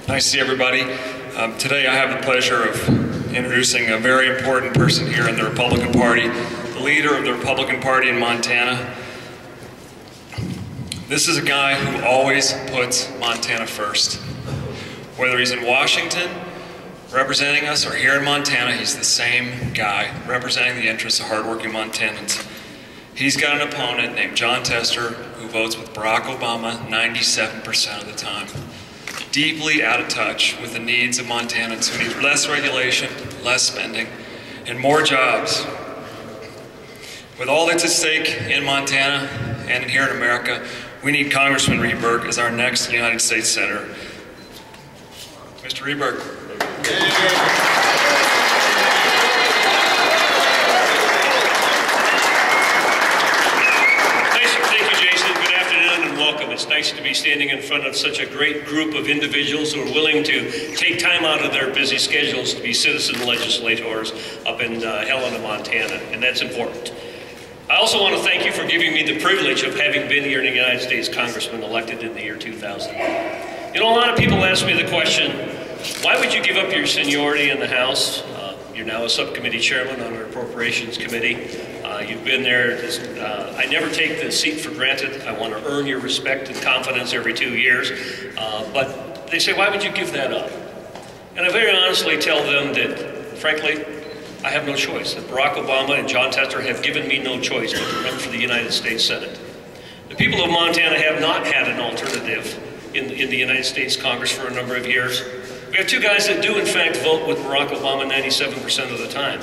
Nice to see everybody. Today I have the pleasure of introducing a very important person here in the Republican Party, the leader of the Republican Party in Montana. This is a guy who always puts Montana first. Whether he's in Washington representing us or here in Montana, he's the same guy representing the interests of hardworking Montanans. He's got an opponent named Jon Tester who votes with Barack Obama 97% of the time. Deeply out of touch with the needs of Montanans who need less regulation, less spending, and more jobs. With all that's at stake in Montana and here in America, we need Congressman Rehberg as our next United States Senator. Mr. Rehberg. It's nice to be standing in front of such a great group of individuals who are willing to take time out of their busy schedules to be citizen legislators up in Helena, Montana, and that's important. I also want to thank you for giving me the privilege of having been here in the United States Congressman elected in the year 2000. You know, a lot of people ask me the question, why would you give up your seniority in the House? You're now a subcommittee chairman on our Appropriations Committee. You've been there. I never take the seat for granted. I want to earn your respect and confidence every 2 years. But they say, why would you give that up? And I very honestly tell them that, frankly, I have no choice. That Barack Obama and Jon Tester have given me no choice but to run for the United States Senate. The people of Montana have not had an alternative in the United States Congress for a number of years. We have two guys that do, in fact, vote with Barack Obama 97% of the time.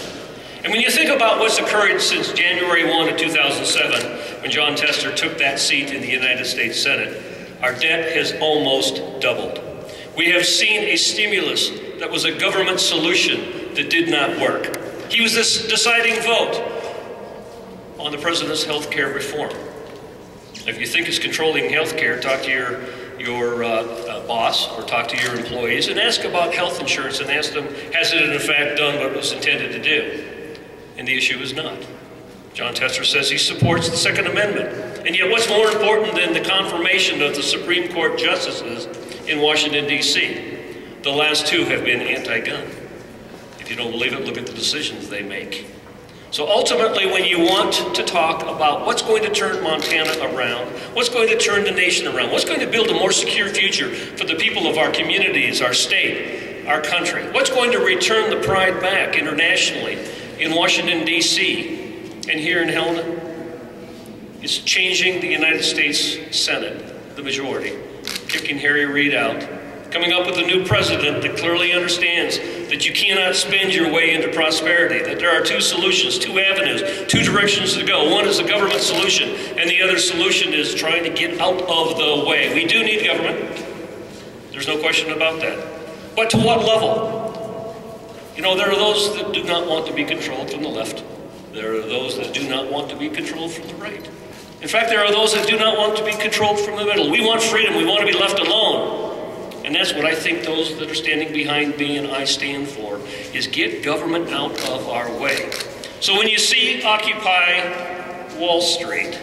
And when you think about what's occurred since January 1 of 2007, when Jon Tester took that seat in the United States Senate, our debt has almost doubled. We have seen a stimulus that was a government solution that did not work. He was this deciding vote on the president's health care reform. If you think it's controlling health care, talk to your boss or talk to your employees and ask about health insurance and ask them, has it in fact done what it was intended to do? And the issue is not. Jon Tester says he supports the Second Amendment. And yet what's more important than the confirmation of the Supreme Court justices in Washington, D.C.? The last two have been anti-gun. If you don't believe it, look at the decisions they make. So ultimately, when you want to talk about what's going to turn Montana around, what's going to turn the nation around, what's going to build a more secure future for the people of our communities, our state, our country, what's going to return the pride back internationally in Washington, D.C., and here in Helena, it's changing the United States Senate, the majority, kicking Harry Reid out, coming up with a new president that clearly understands that you cannot spend your way into prosperity, that there are two solutions, two avenues, two directions to go. One is a government solution, and the other solution is trying to get out of the way. We do need government. There's no question about that. But to what level? You know, there are those that do not want to be controlled from the left. There are those that do not want to be controlled from the right. In fact, there are those that do not want to be controlled from the middle. We want freedom. We want to be left alone. And that's what I think those that are standing behind me and I stand for, is get government out of our way. So when you see Occupy Wall Street,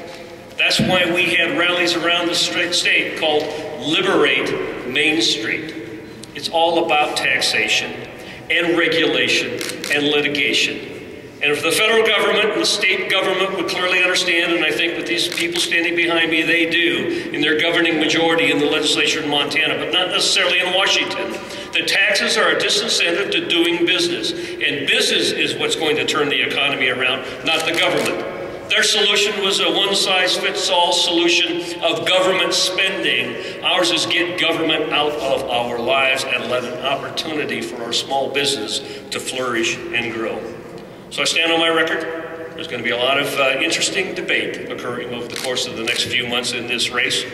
that's why we had rallies around the state called Liberate Main Street. It's all about taxation and regulation and litigation. And if the federal government and the state government would clearly understand, and I think with these people standing behind me, they do, in their governing majority in the legislature in Montana, but not necessarily in Washington, that taxes are a disincentive to doing business. And business is what's going to turn the economy around, not the government. Their solution was a one-size-fits-all solution of government spending. Ours is get government out of our lives and let an opportunity for our small business to flourish and grow. So I stand on my record. There's going to be a lot of interesting debate occurring over the course of the next few months in this race.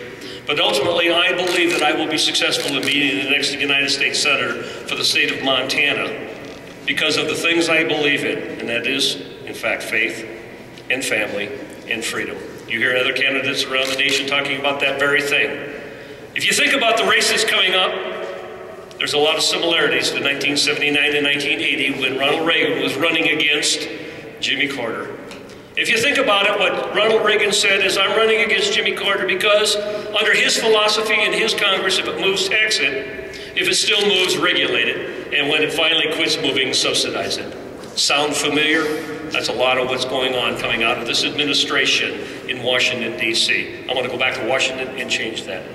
But ultimately, I believe that I will be successful in being the next United States Senator for the state of Montana because of the things I believe in, and that is, in fact, faith and family and freedom. You hear other candidates around the nation talking about that very thing. If you think about the races coming up, there's a lot of similarities to 1979 and 1980 when Ronald Reagan was running against Jimmy Carter. If you think about it, what Ronald Reagan said is, I'm running against Jimmy Carter because under his philosophy and his Congress, if it moves to exit, If it still moves, regulate it. And when it finally quits moving, subsidize it. Sound familiar? That's a lot of what's going on coming out of this administration in Washington, D.C. I want to go back to Washington and change that.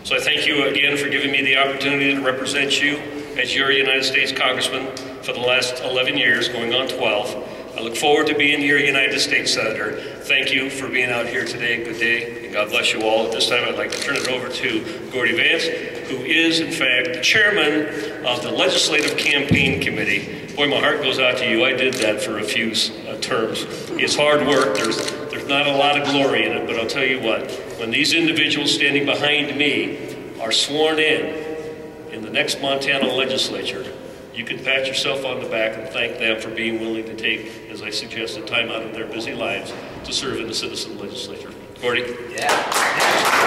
So I thank you again for giving me the opportunity to represent you as your United States Congressman for the last 11 years, going on 12. I look forward to being your United States Senator. Thank you for being out here today. Good day, and God bless you all. At this time, I'd like to turn it over to Gordy Vance, who is, in fact, the chairman of the Legislative Campaign Committee. Boy, my heart goes out to you. I did that for a few terms. It's hard work. There's not a lot of glory in it, but I'll tell you what, when these individuals standing behind me are sworn in the next Montana legislature, you can pat yourself on the back and thank them for being willing to take, as I suggested, time out of their busy lives to serve in the citizen legislature. Gordy? Yeah.